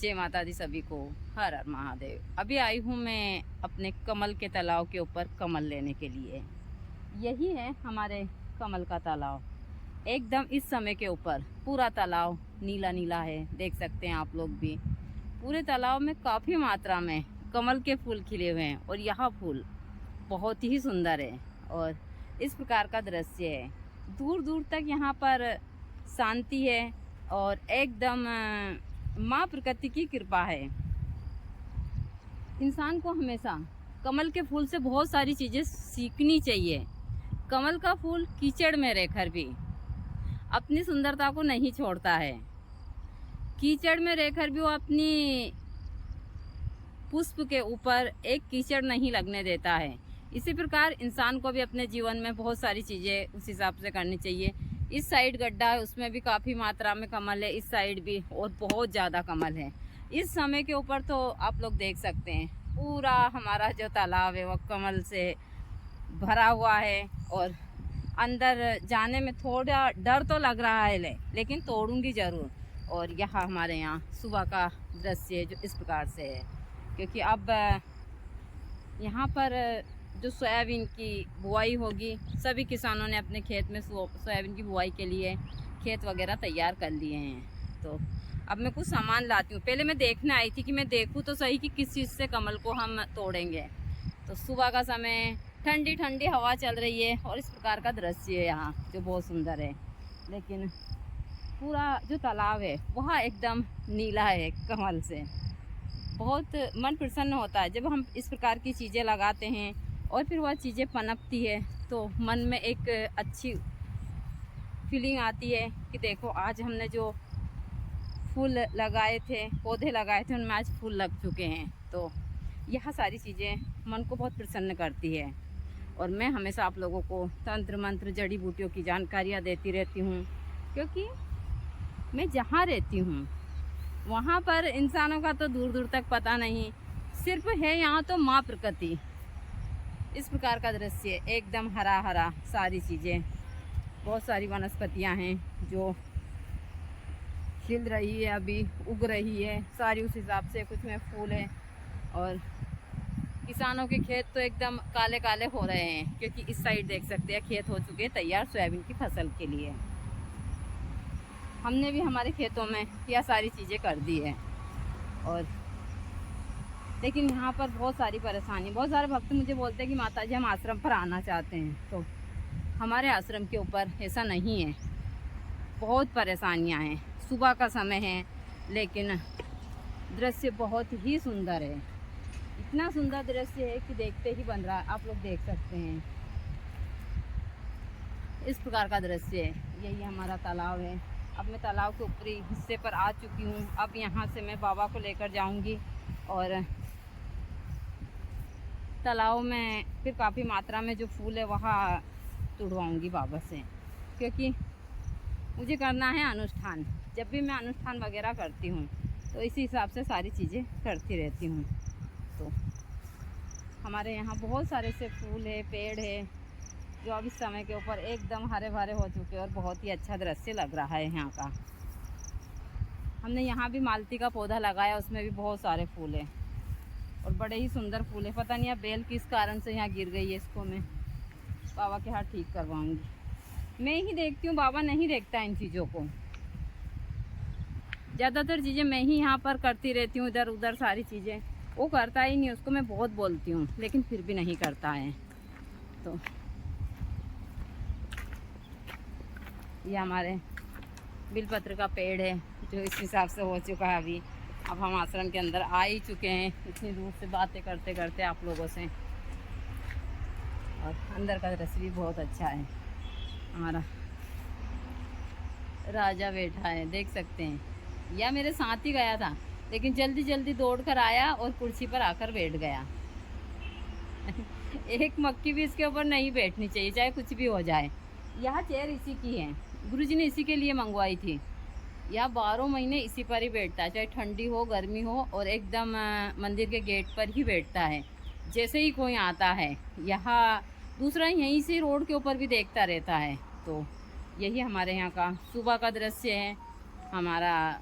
जय माता दी सभी को। हर हर महादेव। अभी आई हूँ मैं अपने कमल के तालाब के ऊपर कमल लेने के लिए। यही है हमारे कमल का तालाब। एकदम इस समय के ऊपर पूरा तालाब नीला नीला है, देख सकते हैं आप लोग भी। पूरे तालाब में काफ़ी मात्रा में कमल के फूल खिले हुए हैं और यह फूल बहुत ही सुंदर है और इस प्रकार का दृश्य है। दूर दूर तक यहाँ पर शांति है और एकदम माँ प्रकृति की कृपा है। इंसान को हमेशा कमल के फूल से बहुत सारी चीज़ें सीखनी चाहिए। कमल का फूल कीचड़ में रहकर भी अपनी सुंदरता को नहीं छोड़ता है। कीचड़ में रहकर भी वो अपनी पुष्प के ऊपर एक कीचड़ नहीं लगने देता है। इसी प्रकार इंसान को भी अपने जीवन में बहुत सारी चीज़ें उस हिसाब से करनी चाहिए। इस साइड गड्ढा है, उसमें भी काफ़ी मात्रा में कमल है, इस साइड भी और बहुत ज़्यादा कमल है। इस समय के ऊपर तो आप लोग देख सकते हैं पूरा हमारा जो तालाब है वो कमल से भरा हुआ है और अंदर जाने में थोड़ा डर तो लग रहा है लेकिन तोड़ूंगी ज़रूर। और यहाँ हमारे यहाँ सुबह का दृश्य जो इस प्रकार से है, क्योंकि अब यहाँ पर जो सोयाबीन की बुआई होगी, सभी किसानों ने अपने खेत में सोयाबीन की बुआई के लिए खेत वगैरह तैयार कर लिए हैं। तो अब मैं कुछ सामान लाती हूँ। पहले मैं देखने आई थी कि मैं देखूँ तो सही कि किस चीज़ से कमल को हम तोड़ेंगे। तो सुबह का समय, ठंडी ठंडी हवा चल रही है और इस प्रकार का दृश्य है यहाँ जो बहुत सुंदर है। लेकिन पूरा जो तालाब है वह एकदम नीला है कमल से। बहुत मन प्रसन्न होता है जब हम इस प्रकार की चीज़ें लगाते हैं और फिर वह चीज़ें पनपती है तो मन में एक अच्छी फीलिंग आती है कि देखो आज हमने जो फूल लगाए थे, पौधे लगाए थे, उनमें आज फूल लग चुके हैं। तो यह सारी चीज़ें मन को बहुत प्रसन्न करती है। और मैं हमेशा आप लोगों को तंत्र मंत्र जड़ी बूटियों की जानकारियाँ देती रहती हूँ, क्योंकि मैं जहाँ रहती हूँ वहाँ पर इंसानों का तो दूर दूर तक पता नहीं, सिर्फ है यहाँ तो माँ प्रकृति। इस प्रकार का दृश्य एकदम हरा हरा, सारी चीज़ें, बहुत सारी वनस्पतियाँ हैं जो खिल रही है, अभी उग रही है सारी उस हिसाब से। कुछ में फूल है और किसानों के खेत तो एकदम काले काले हो रहे हैं, क्योंकि इस साइड देख सकते हैं खेत हो चुके हैं तैयार सोयाबीन की फसल के लिए। हमने भी हमारे खेतों में यह सारी चीज़ें कर दी है। और लेकिन यहाँ पर बहुत सारी परेशानी, बहुत सारे भक्त मुझे बोलते हैं कि माता जी हम आश्रम पर आना चाहते हैं। तो हमारे आश्रम के ऊपर ऐसा नहीं है, बहुत परेशानियाँ हैं। सुबह का समय है लेकिन दृश्य बहुत ही सुंदर है। इतना सुंदर दृश्य है कि देखते ही बन रहा है। आप लोग देख सकते हैं इस प्रकार का दृश्य है। यही हमारा तालाब है। अब मैं तालाब के ऊपरी हिस्से पर आ चुकी हूँ। अब यहाँ से मैं बाबा को लेकर जाऊँगी और तालाब में फिर काफ़ी मात्रा में जो फूल है वहाँ तुड़वाऊँगी बाबा से, क्योंकि मुझे करना है अनुष्ठान। जब भी मैं अनुष्ठान वगैरह करती हूँ तो इसी हिसाब से सारी चीज़ें करती रहती हूँ। तो हमारे यहाँ बहुत सारे से फूल है, पेड़ है जो अब इस समय के ऊपर एकदम हरे भरे हो चुके हैं और बहुत ही अच्छा दृश्य लग रहा है यहाँ का। हमने यहाँ भी मालती का पौधा लगाया, उसमें भी बहुत सारे फूल हैं और बड़े ही सुंदर फूल है। पता नहीं अब बेल किस कारण से यहाँ गिर गई है, इसको मैं बाबा के हाथ ठीक करवाऊँगी। मैं ही देखती हूँ, बाबा नहीं देखता इन चीज़ों को। ज़्यादातर चीज़ें मैं ही यहाँ पर करती रहती हूँ, इधर उधर सारी चीज़ें। वो करता ही नहीं, उसको मैं बहुत बोलती हूँ लेकिन फिर भी नहीं करता है। तो ये हमारे बिलपत्र का पेड़ है जो इस हिसाब से हो चुका है अभी। अब हम आश्रम के अंदर आ ही चुके हैं, इतनी दूर से बातें करते करते आप लोगों से। और अंदर का दृश्य भी बहुत अच्छा है। हमारा राजा बैठा है, देख सकते हैं। यह मेरे साथ ही गया था लेकिन जल्दी जल्दी दौड़ कर आया और कुर्सी पर आकर बैठ गया। एक मक्खी भी इसके ऊपर नहीं बैठनी चाहिए, चाहे कुछ भी हो जाए। यह चेयर इसी की है, गुरुजी ने इसी के लिए मंगवाई थी। यह 12 महीने इसी पर ही बैठता है, चाहे ठंडी हो गर्मी हो, और एकदम मंदिर के गेट पर ही बैठता है। जैसे ही कोई आता है यहाँ, दूसरा यहीं से रोड के ऊपर भी देखता रहता है। तो यही हमारे यहाँ का सुबह का दृश्य है। हमारा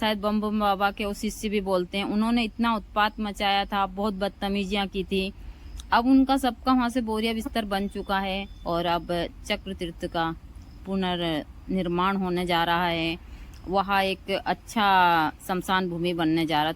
शायद बम बम बाबा के उस शिष्य भी बोलते हैं, उन्होंने इतना उत्पात मचाया था, बहुत बदतमीजियां की थी। अब उनका सबका वहाँ से बोरिया बिस्तर बन चुका है और अब चक्र तीर्थ का पुनर्निर्माण होने जा रहा है। वहाँ एक अच्छा शमशान भूमि बनने जा रहा है।